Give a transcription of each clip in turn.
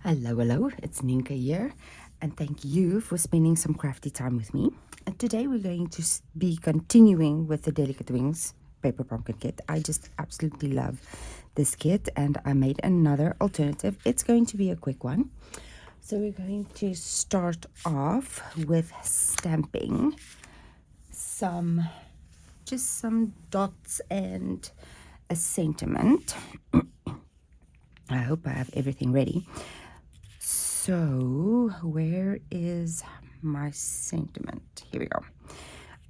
Hello, it's Nienke here, and thank you for spending some crafty time with me. And today we're going to be continuing with the Delicate Wings paper pumpkin kit. I just absolutely love this kit, and I made another alternative. It's going to be a quick one. So we're going to start off with stamping just some dots and a sentiment. I hope I have everything ready. So where is my sentiment? Here we go.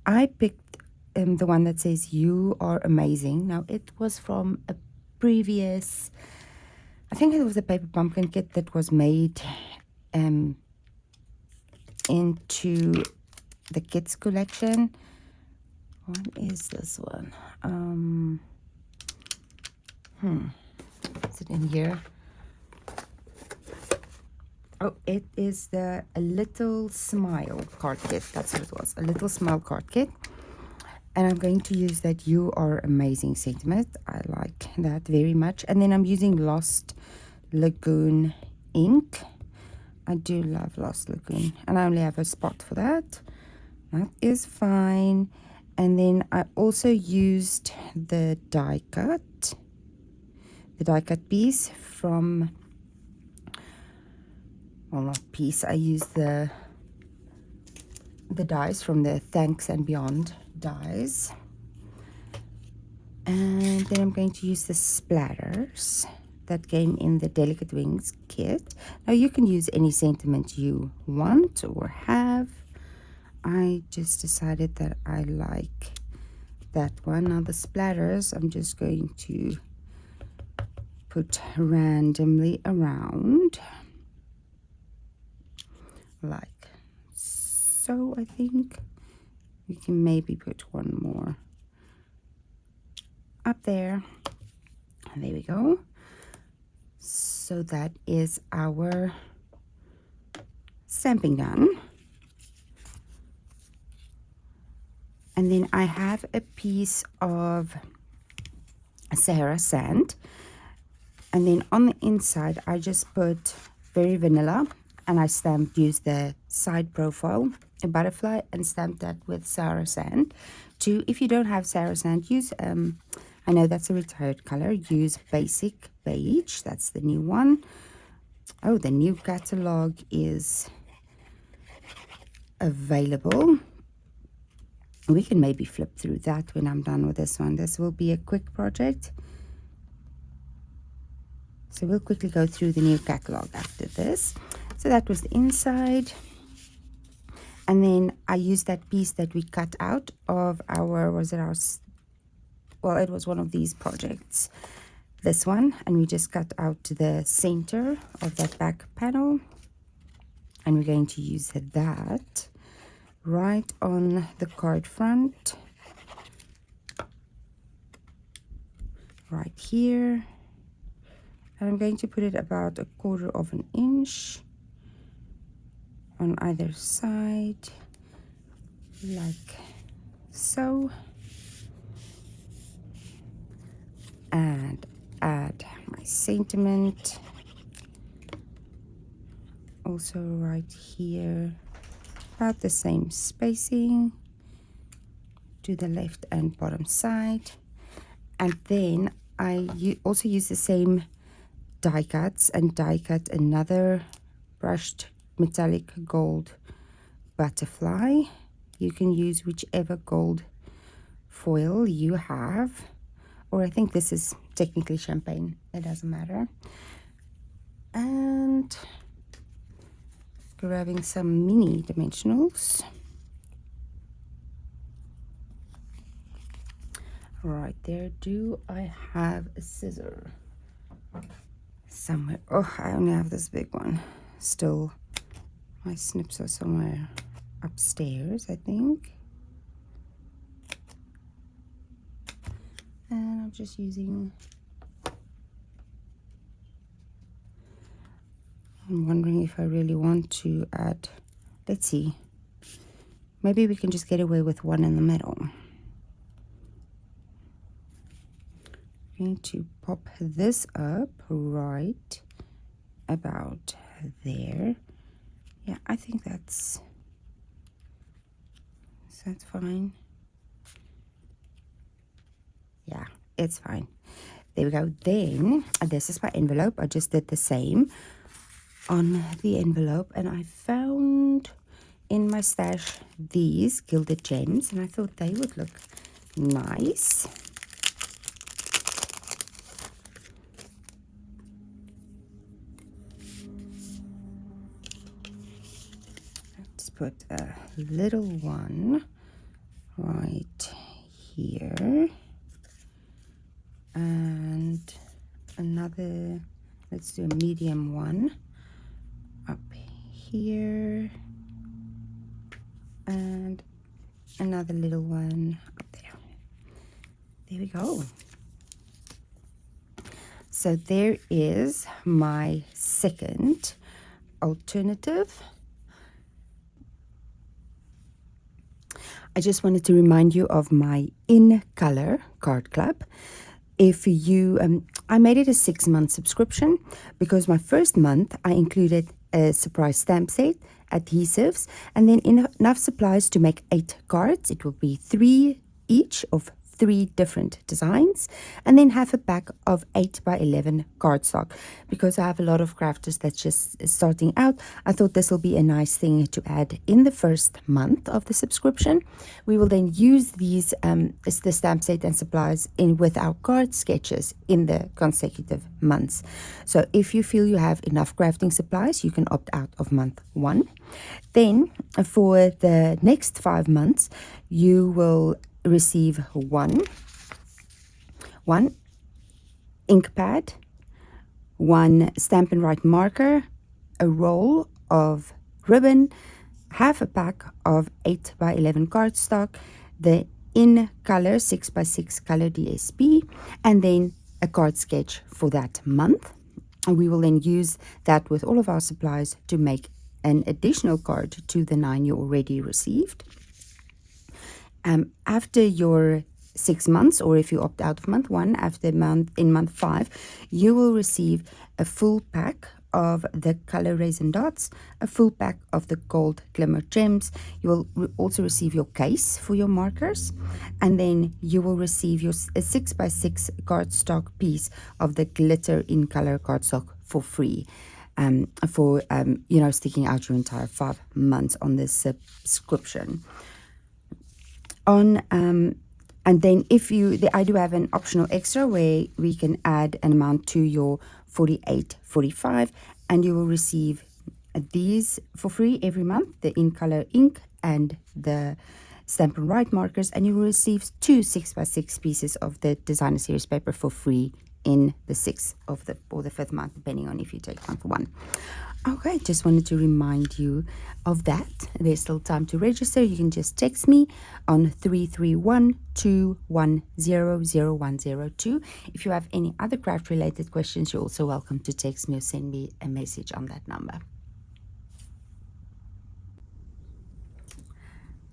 I picked the one that says "You are amazing." Now it was from a previous, I think it was a paper pumpkin kit that was made into the kids collection. What is this one? Is it in here? Oh, it is a Little Smile card kit. That's what it was, a Little Smile card kit. And I'm going to use that "You are amazing" sentiment. I like that very much. And then I'm using Lost Lagoon ink. I do love Lost Lagoon, and I only have a spot for that. That is fine. And then I also used the die cut piece from, well, not piece, I used the dies from the Thanks and Beyond dies. And then I'm going to use the splatters that came in the Delicate Wings kit. Now you can use any sentiment you want or have. I just decided that I like that one. Now the splatters I'm just going to put randomly around, like so. I think we can maybe put one more up there. And there we go. So that is our stamping done. And then I have a piece of Sahara sand, and then on the inside I just put very vanilla, and I used the side profile, a butterfly, and stamped that with Sahara sand too. If you don't have Sahara sand, use I know that's a retired color, use Basic Beige. That's the new one. Oh, the new catalog is available. We can maybe flip through that when I'm done with this one. This will be a quick project, so we'll quickly go through the new catalog after this. So that was the inside. And then I used that piece that we cut out of our, well, it was one of these projects, this one, and we just cut out the center of that back panel, and we're going to use that right on the card front, right here. And I'm going to put it about 1/4 of an inch on either side, like so. And add my sentiment also right here, about the same spacing to the left and bottom side. And then I also use the same die cuts and die cut another brushed metallic gold butterfly. You can use whichever gold foil you have, or I think this is technically champagne, it doesn't matter. And grabbing some mini dimensionals. Right there. Do I have a scissor somewhere? Oh, I only have this big one. Still, my snips are somewhere upstairs, I think. And I'm just using, I'm wondering if I really want to add, let's see, maybe we can just get away with one in the middle. I'm going to pop this up right about there. Yeah, I think that's fine. Yeah, it's fine. There we go. Then this is my envelope. I just did the same on the envelope, and I found in my stash these gilded gems, and I thought they would look nice. Let's put a little one right here, and another, let's do a medium one up here, and another little one up there. There we go. So there is my second alternative. I just wanted to remind you of my In Color card club. If you, I made it a 6-month subscription because my first month I included a surprise stamp set, adhesives, and then enough supplies to make 8 cards. It will be 3 each of 3 different designs, and then half a pack of 8x11 cardstock. Because I have a lot of crafters that's just starting out, I thought this will be a nice thing to add in the first month of the subscription. We will then use these the stamp set and supplies in with our card sketches in the consecutive months. So if you feel you have enough crafting supplies, you can opt out of month 1. Then for the next 5 months, you will receive one ink pad, 1 Stampin' Up marker, a roll of ribbon, half a pack of 8x11 cardstock, the In Color 6x6 color DSP, and then a card sketch for that month. And we will then use that with all of our supplies to make an additional card to the 9 you already received. After your 6 months, or if you opt out of month 1, in month 5, you will receive a full pack of the color resin dots, a full pack of the gold glimmer gems. You will also receive your case for your markers, and then you will receive your a 6x6 cardstock piece of the glitter In Color cardstock for free. For sticking out your entire 5 months on this subscription. And then I do have an optional extra where we can add an amount to your 48.45, and you will receive these for free every month, the In Color ink and the Stampin' Up markers, and you will receive 2 6x6 pieces of the designer series paper for free in the 6th of the 5th month, depending on if you take month 1. Okay, just wanted to remind you of that. There's still time to register. You can just text me on 331-210-0102. If you have any other craft related questions, you're also welcome to text me or send me a message on that number.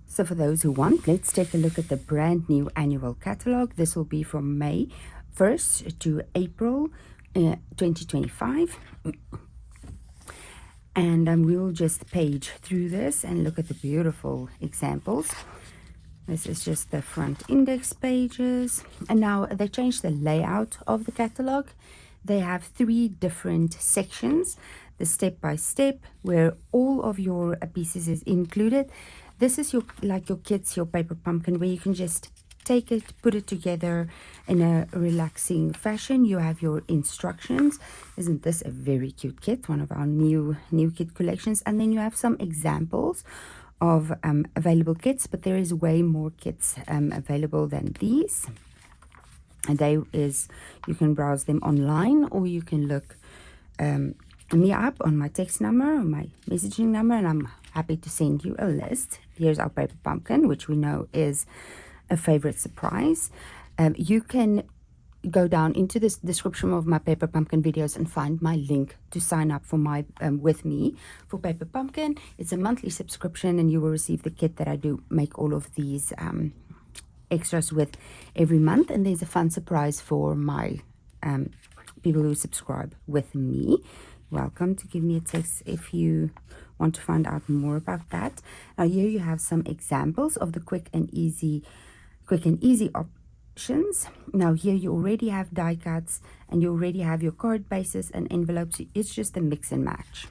So for those who want, let's take a look at the brand new annual catalog. This will be from May 1st to April 2025. And we will just page through this and look at the beautiful examples. This is just the front index pages. And now they changed the layout of the catalog. They have 3 different sections. The step-by-step, where all of your pieces is included. This is your kits, your paper pumpkin, where you can just take it, put it together in a relaxing fashion. You have your instructions. Isn't this a very cute kit? One of our new kit collections. And then you have some examples of available kits, but there is way more kits available than these. And you can browse them online, or you can look me up on my text number or my messaging number, and I'm happy to send you a list. Here's our paper pumpkin, which we know is a favorite surprise. You can go down into this description of my paper pumpkin videos and find my link to sign up for my with me for paper pumpkin. It's a monthly subscription, and you will receive the kit that I do make all of these extras with every month. And there's a fun surprise for my people who subscribe with me. welcome to give me a text if you want to find out more about that. Now here you have some examples of the quick and easy options. Now here you already have die cuts and you already have your card bases and envelopes. It's just a mix and match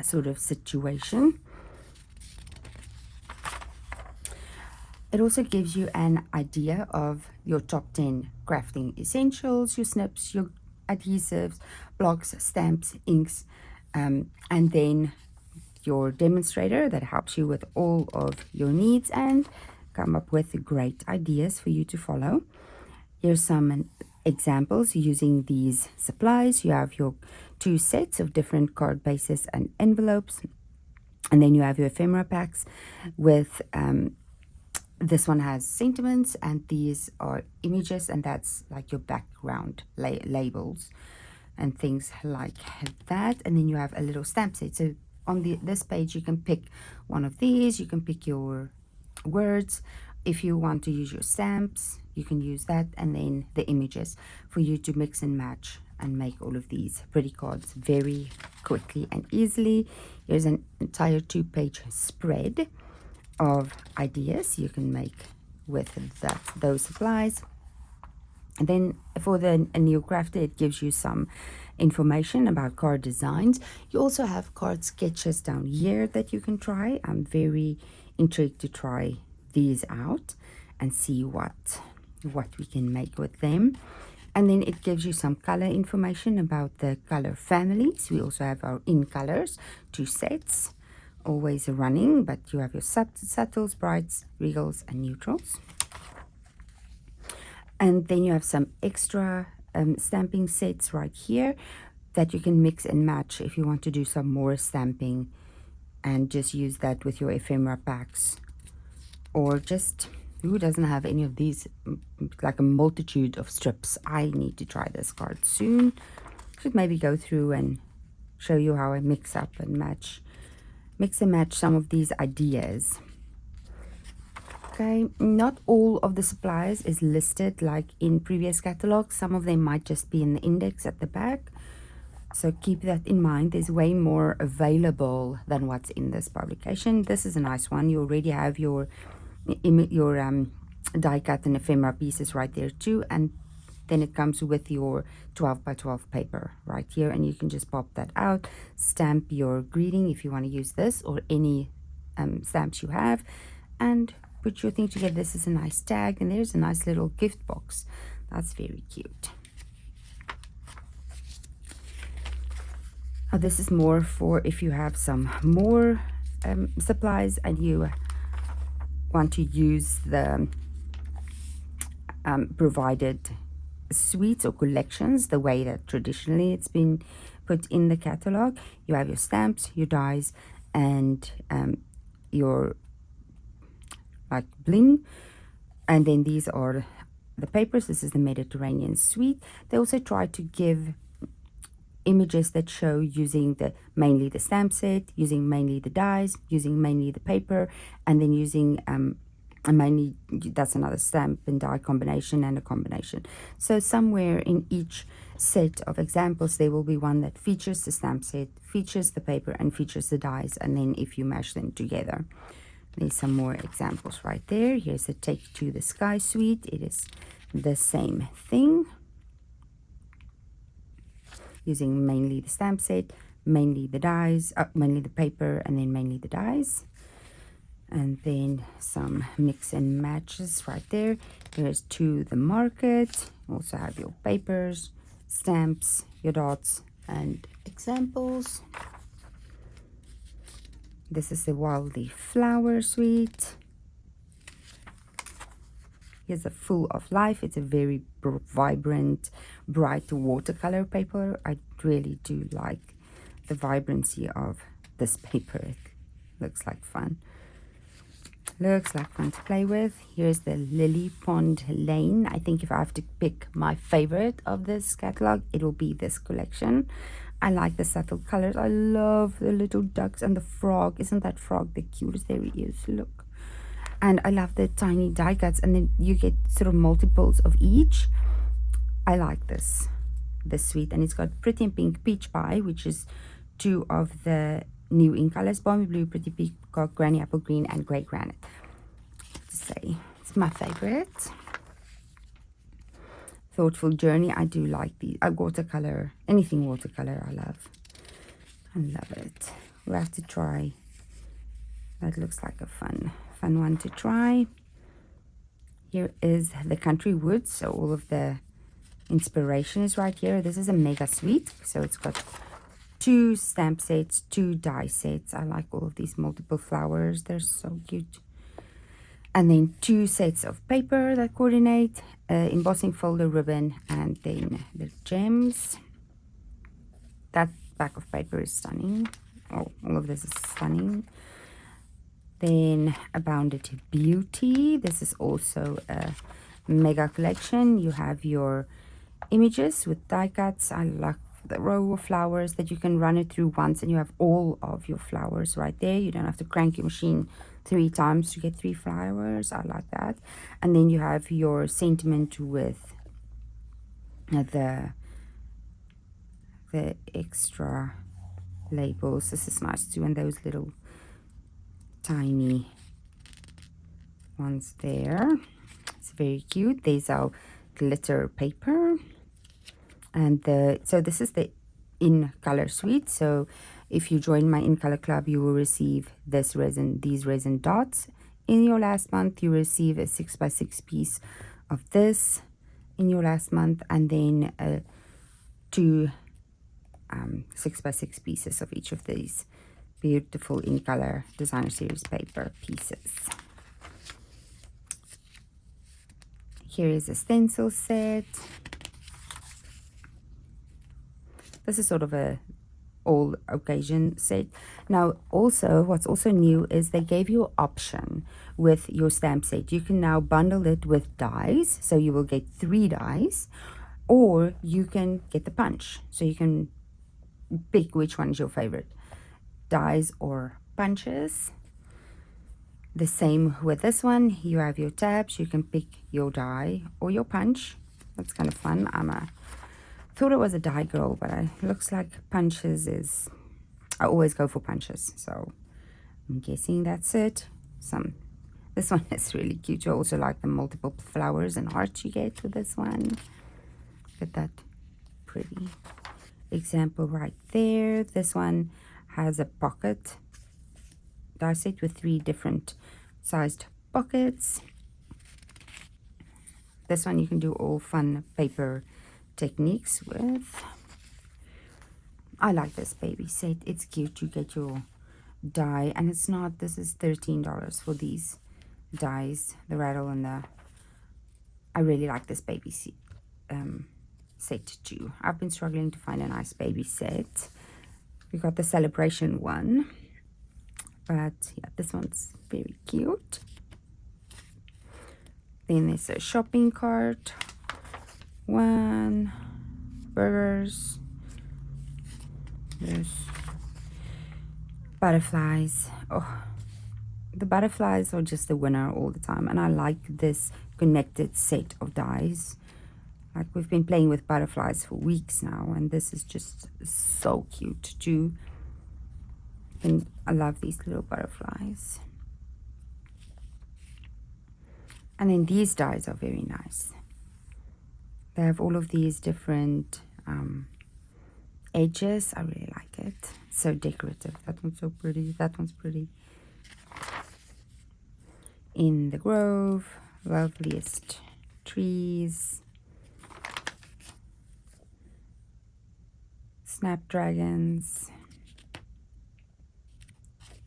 sort of situation. It also gives you an idea of your top 10 crafting essentials, your snips, your adhesives, blocks, stamps, inks, and then your demonstrator that helps you with all of your needs and come up with great ideas for you to follow. Here's some examples using these supplies. You have your 2 sets of different card bases and envelopes, and then you have your ephemera packs with this one has sentiments and these are images, and that's like your background labels and things like that. And then you have a little stamp set. So on this page you can pick one of these, you can pick your words. If you want to use your stamps, you can use that, and then the images for you to mix and match and make all of these pretty cards very quickly and easily. Here's an entire 2-page spread of ideas you can make with those supplies. And then for the new crafter, it gives you some information about card designs. You also have card sketches down here that you can try. I'm very intrigued to try these out and see what we can make with them. And then it gives you some color information about the color families. We also have our in colors, 2 sets, always running, but you have your subtles, brights, regals, and neutrals. And then you have some extra stamping sets right here that you can mix and match if you want to do some more stamping and just use that with your ephemera packs, or just who doesn't have any of these, like a multitude of strips. I need to try this card soon. Should maybe go through and show you how I mix and match some of these ideas. Okay, not all of the supplies is listed like in previous catalogs. Some of them might just be in the index at the back, so keep that in mind. There's way more available than what's in this publication. This is a nice one. You already have your die cut and ephemera pieces right there too, and then it comes with your 12 by 12 paper right here, and you can just pop that out, stamp your greeting if you want to use this or any stamps you have, and put your thing together. This is a nice tag, and there's a nice little gift box. That's very cute. Now this is more for if you have some more supplies and you want to use the provided suites or collections the way that traditionally it's been put in the catalog. You have your stamps, your dies, and your like bling, and then these are the papers. This is the Mediterranean suite. They also try to give images that show using mainly the stamp set, using mainly the dies, using mainly the paper, and then using mainly, that's another stamp and die combination and a combination. So somewhere in each set of examples there will be one that features the stamp set, features the paper, and features the dies, and then if you mash them together. There's some more examples right there. Here's the Take to the Sky suite. It is the same thing, using mainly the stamp set, mainly the dies, mainly the paper, and then mainly the dies. And then some mix and matches right there. Here's To the Market. Also have your papers, stamps, your dots, and examples. This is the Wildly Flower suite. Here's a Full of Life. It's a very vibrant, bright watercolor paper. I really do like the vibrancy of this paper. It looks like fun. Looks like fun to play with. Here's the Lily Pond Lane. I think if I have to pick my favorite of this catalog, it will be this collection. I like the subtle colors. I love the little ducks and the frog. Isn't that frog the cutest? There he is. Look. And I love the tiny die cuts, and then you get sort of multiples of each. I like this. this suite, and it's got Pretty in Pink, Peach Pie, which is 2 of the new ink colors, Balmy Blue, Pretty Peacock, Granny Apple Green, and Grey Granite. To say it's my favorite. Thoughtful Journey, I do like the watercolor, anything watercolor I love it. We'll have to try. That looks like a fun one to try. Here is the Country Woods, so all of the inspiration is right here. This is a mega suite, so it's got 2 stamp sets, 2 die sets. I like all of these multiple flowers, they're so cute. And then 2 sets of paper that coordinate, embossing folder, ribbon, and then the gems. That back of paper is stunning. Oh, all of this is stunning. Then Abounded Beauty. This is also a mega collection. You have your images with die cuts. I like the row of flowers that you can run it through once, and you have all of your flowers right there. You don't have to crank your machine 3 times to get 3 flowers. I like that. And then you have your sentiment with the extra labels. This is nice too, and those little tiny ones there. It's very cute. These are glitter paper, and so this is the in color suite. So if you join my in color club, you will receive these resin dots. In your last month, you receive a 6x6 piece of this in your last month, and then 2 6x6 pieces of each of these beautiful in color designer series paper pieces. Here is a stencil set. This is sort of a all occasion set. Now also, what's also new is they gave you an option with your stamp set. You can now bundle it with dies, so you will get 3 dies, or you can get the punch, so you can pick which one is your favorite, dies or punches. The same with this one. You have your tabs. You can pick your die or your punch. That's kind of fun. Thought it was a die girl, but it looks like punches is, I always go for punches, so I'm guessing that's it. This one is really cute. I also like the multiple flowers and hearts you get with this one. Look at that pretty example right there. This one has a pocket die set with 3 different sized pockets. This one you can do all fun paper techniques with. I like this baby set. It's cute. You get your die, and it's not, this is $13 for these dies, the rattle and the, I really like this baby set too. I've been struggling to find a nice baby set. We got the celebration one, but yeah, this one's very cute. Then there's a shopping cart one, burgers, there's butterflies. Oh, the butterflies are just the winner all the time, and I like this connected set of dies. Like, we've been playing with butterflies for weeks now, and this is just so cute too. And I love these little butterflies. And then these dies are very nice. They have all of these different edges. I really like it. So decorative. That one's so pretty. That one's pretty. In the Grove, loveliest trees. Snapdragons.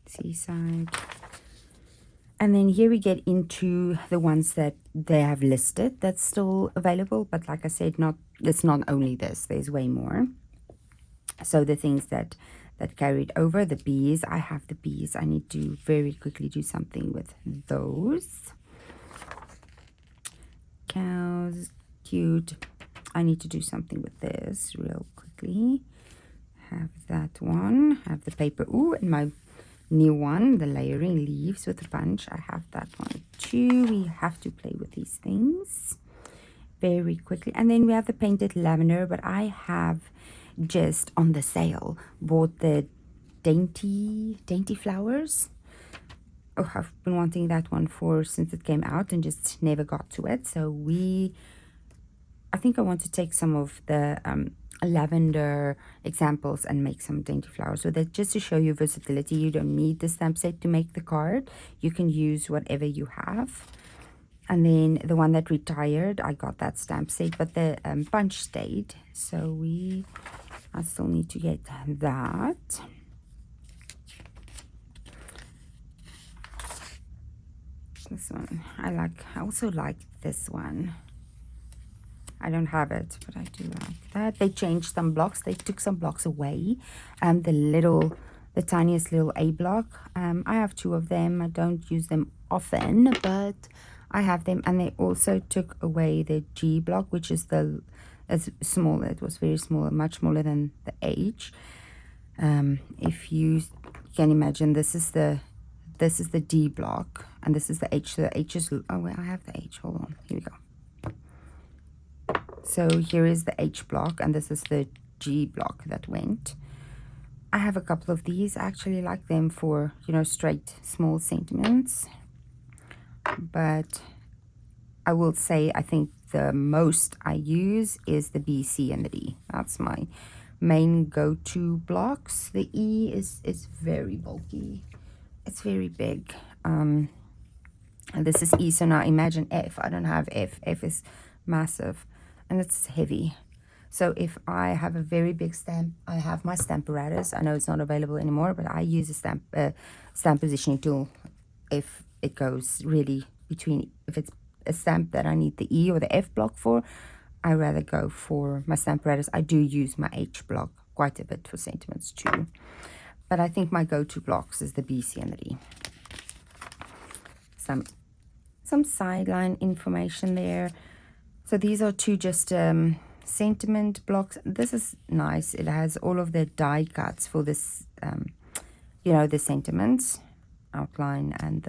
Seaside. And then here we get into the ones that they have listed that's still available. But like I said, it's not only this. There's way more. So the things that carried over, the bees. I have the bees. I need to very quickly do something with those. Cows, cute. I need to do something with this real quickly. Have that one. Have the paper. Ooh, and my new one, the layering leaves with a bunch. I have that one too. We have to play with these things. very quickly. And then we have the painted lavender, but I have just on the sale bought the dainty flowers. Oh, I've been wanting that one since it came out and just never got to it. So I think I want to take some of the lavender examples and make some dainty flowers. So that just to show you versatility, you don't need the stamp set to make the card. You can use whatever you have. And then the one that retired, I got that stamp set, but the bunch stayed. So I still need to get that. This one, I also like this one. I don't have it, but I do like that. They changed some blocks. They took some blocks away. The tiniest little A block. I have 2 of them. I don't use them often, but I have them. And they also took away the G block, which is as smaller. It was very small, much smaller than the H. If you can imagine, this is the D block, and this is the H. The H is, oh wait, I have the H. Hold on, here we go. So here is the H block, and this is the G block that went. I have a couple of these. I actually like them for, straight small sentiments. But I will say I think the most I use is the B, C, and the D. That's my main go-to blocks. The E is very bulky. It's very big. And this is E, so now imagine F. I don't have F. F is massive, and it's heavy. So if I have a very big stamp, I have my stamp apparatus. I know it's not available anymore, but I use a stamp positioning tool if it goes really between. If it's a stamp that I need the E or the F block for, I rather go for my stamp apparatus. I do use my H block quite a bit for sentiments too. But I think my go-to blocks is the B, C, and the D. Some sideline information there. So these are 2 just sentiment blocks. This is nice. It has all of the die cuts for this, the sentiments, outline, and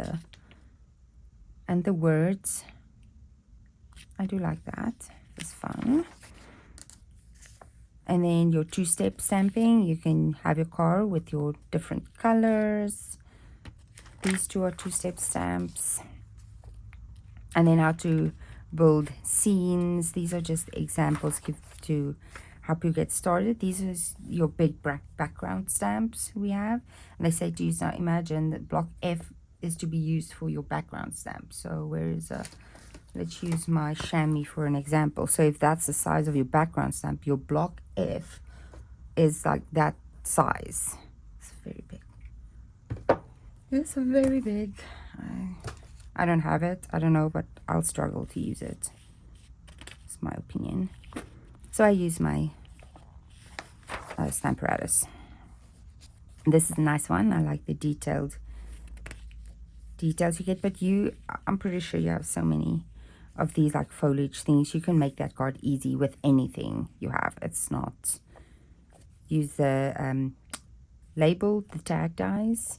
the words. I do like that. It's fun. And then your 2-step stamping, you can have your card with your different colors. These 2 are 2-step stamps. And then how to build scenes. These are just examples to help you get started. These are your big background stamps we have. And they say to use, now imagine that block F is to be used for your background stamp. So let's use my chamois for an example. So if that's the size of your background stamp, your block F is like that size. It's very big. It's very big. I don't have it. I don't know, but I'll struggle to use it. It's my opinion. So I use my stamp apparatus. This is a nice one. I like the details you get, but I'm pretty sure you have so many of these like foliage things. You can make that card easy with anything you have. It's not. Use the label, the tag dies,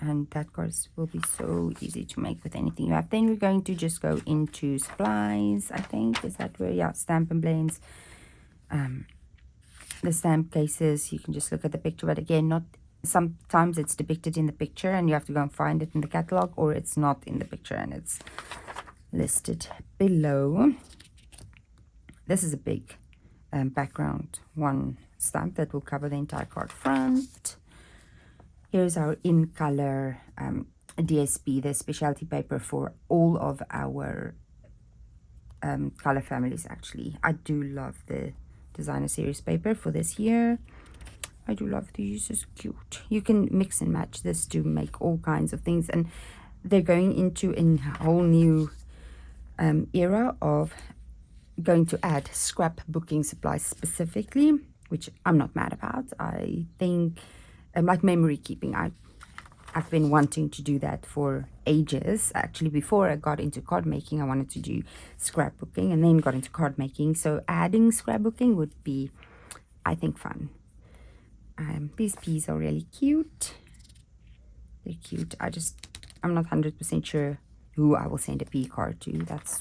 and that cards will be so easy to make with anything you have. Then we're going to just go into supplies, I think. Is that where? Yeah, stamp and blends. The stamp cases, you can just look at the picture, but again, sometimes it's depicted in the picture and you have to go and find it in the catalog, or it's not in the picture and it's listed below. This is a big background one stamp that will cover the entire card front. Here's our in color DSP, the specialty paper for all of our color families. Actually, I do love the designer series paper for this year. I do love these. It's cute. You can mix and match this to make all kinds of things, and they're going into a whole new era of going to add scrapbooking supplies specifically, which I'm not mad about. I think like memory keeping, I've been wanting to do that for ages. Actually, before I got into card making, I wanted to do scrapbooking, and then got into card making. So adding scrapbooking would be, I think, fun. These peas are really cute. They're cute. I'm not 100% sure who I will send a pea card to. That's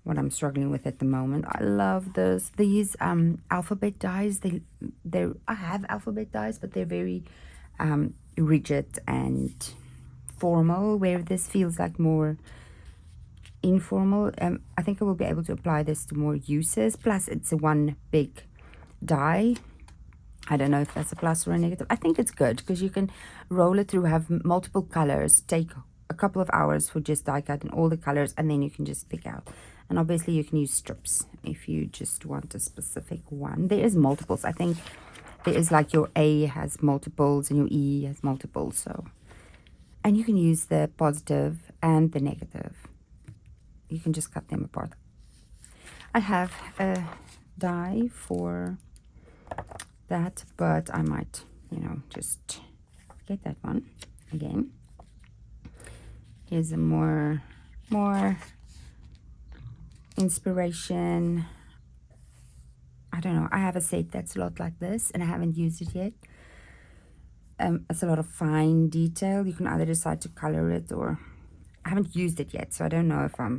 what I'm struggling with at the moment. I love these alphabet dies. I have alphabet dies, but they're very rigid and formal, where this feels like more informal. I think I will be able to apply this to more uses. Plus, it's a one big die. I don't know if that's a plus or a negative. I think it's good because you can roll it through, have multiple colors, take a couple of hours for just die cut and all the colors, and then you can just pick out. And obviously you can use strips if you just want a specific one. There is multiples. I think there is like your A has multiples and your E has multiples. So, and you can use the positive and the negative. You can just cut them apart. I have a die for that, but I might, just get that one again. Here's a more inspiration. I don't know, I have a set that's a lot like this and I haven't used it yet. It's a lot of fine detail. You can either decide to color it, or I haven't used it yet, so I don't know if I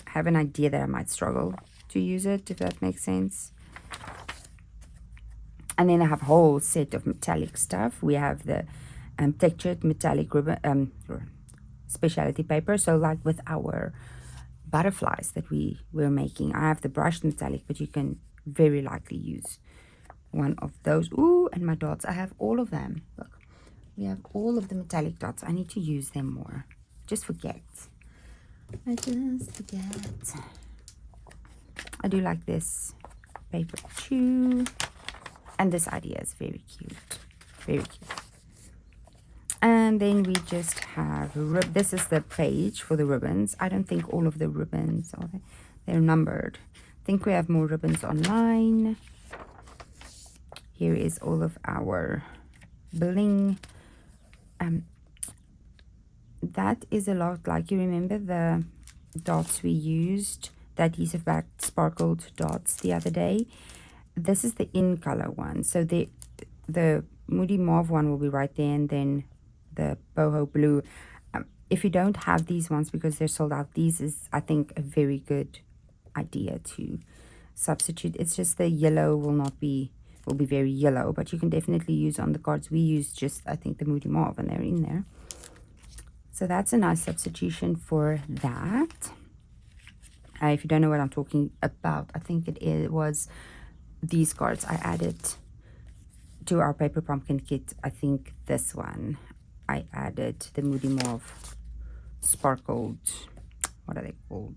have an idea that I might struggle to use it, if that makes sense. And then I have a whole set of metallic stuff. We have the textured metallic ribbon, specialty paper. So like with our butterflies that we're making, I have the brushed metallic, but you can very likely use one of those. Ooh, and my dots, I have all of them. Look, we have all of the metallic dots. I need to use them more. Just forget. I just forget. I do like this paper too. And this idea is very cute. Very cute. And then we just have, this is the page for the ribbons. I don't think all of the ribbons are there. They're numbered. I think we have more ribbons online. Here is all of our bling. That is a lot like, you remember the dots we used, the adhesive backed sparkled dots the other day? This is the in color one. So the Moody Mauve one will be right there, and then the boho blue. If you don't have these ones because they're sold out, these is, I think, a very good idea to substitute. It's just the yellow will be very yellow, but you can definitely use on the cards. We use just, I think, the Moody Mauve, and they're in there. So that's a nice substitution for that. If you don't know what I'm talking about, I think it was these cards I added to our paper pumpkin kit. I think this one I added the Moody Mauve sparkled, what are they called,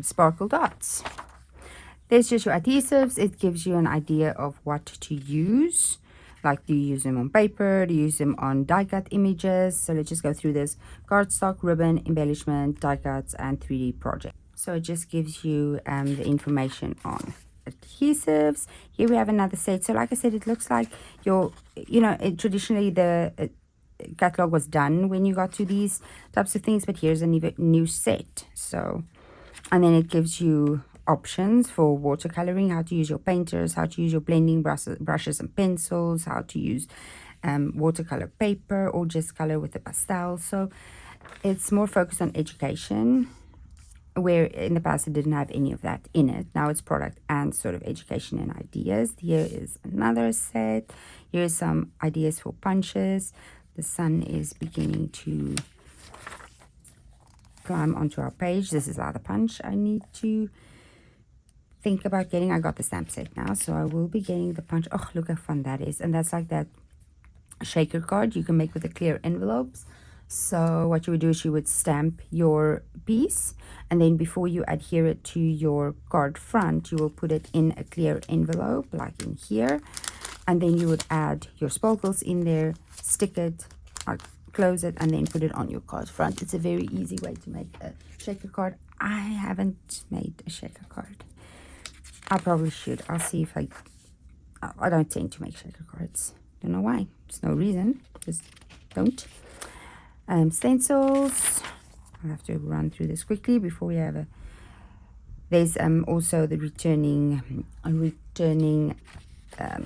sparkle dots. There's just your adhesives. It gives you an idea of what to use. Like, do you use them on paper? Do you use them on die cut images? So let's just go through this. Cardstock, ribbon, embellishment, die cuts, and 3D project. So it just gives you the information on adhesives. Here we have another set. So like I said, it looks like traditionally the catalog was done when you got to these types of things, but here's a new set. So, and then it gives you options for watercoloring, how to use your painters, how to use your blending brushes and pencils, how to use watercolor paper, or just color with the pastel. So it's more focused on education, where in the past it didn't have any of that in it. Now it's product and sort of education and ideas. Here is another set. Here's some ideas for punches. The sun is beginning to climb onto our page. This is our punch I need to think about getting. I got the stamp set now, so I will be getting the punch. Oh, look how fun that is. And that's like that shaker card you can make with the clear envelopes. So what you would do is you would stamp your piece, and then before you adhere it to your card front, you will put it in a clear envelope like in here, and then you would add your sparkles in there, stick it, or close it, and then put it on your card front. It's a very easy way to make a shaker card. I haven't made a shaker card. I probably should. I'll see if I don't tend to make shaker cards. Don't know why. There's no reason. Just don't. Stencils. I'll have to run through this quickly before we have there's also the returning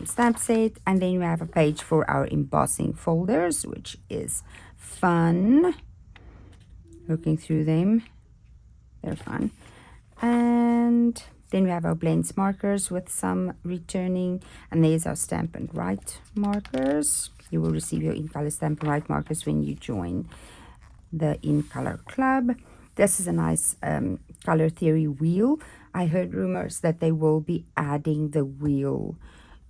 stamp set, and then we have a page for our embossing folders, which is fun. Looking through them. They're fun. And then we have our blends markers with some returning, and there's our Stampin' Write markers. You will receive your in-color Stampin' Write markers when you join the in-color club. This is a nice color theory wheel. I heard rumors that they will be adding the wheel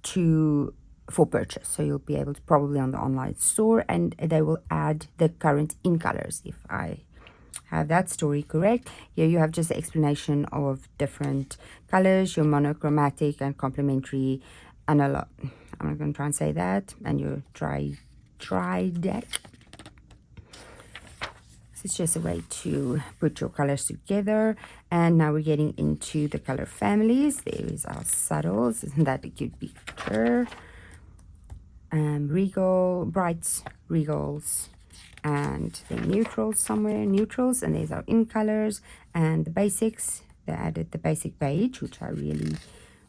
for purchase, so you'll be able to probably on the online store, and they will add the current in colors, if I have that story correct. Here you have just the explanation of different colors, your monochromatic and complementary analog, I'm not going to try and say that, and your tri deck. So it's just a way to put your colors together. And now we're getting into the color families. There is our subtles. Isn't that a cute picture? Regal, brights, regals, and then neutrals somewhere, neutrals, and there's our in colors and the basics. They added the basic beige, which I'm really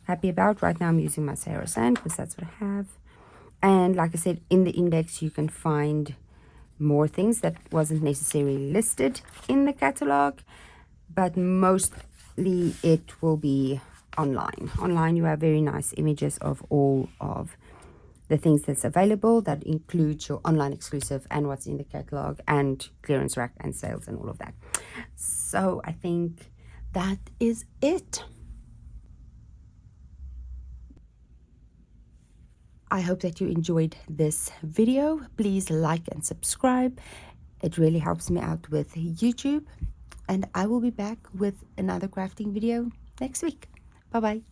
happy about. Right now I'm using my Sarah Sand because that's what I have. And like I said, in the index you can find more things that wasn't necessarily listed in the catalog, but mostly it will be online. Online you have very nice images of all of the things that's available. That includes your online exclusive and what's in the catalog and clearance rack and sales and all of that. So I think that is it. I hope that you enjoyed this video. Please like and subscribe. It really helps me out with YouTube. And I will be back with another crafting video next week. Bye-bye.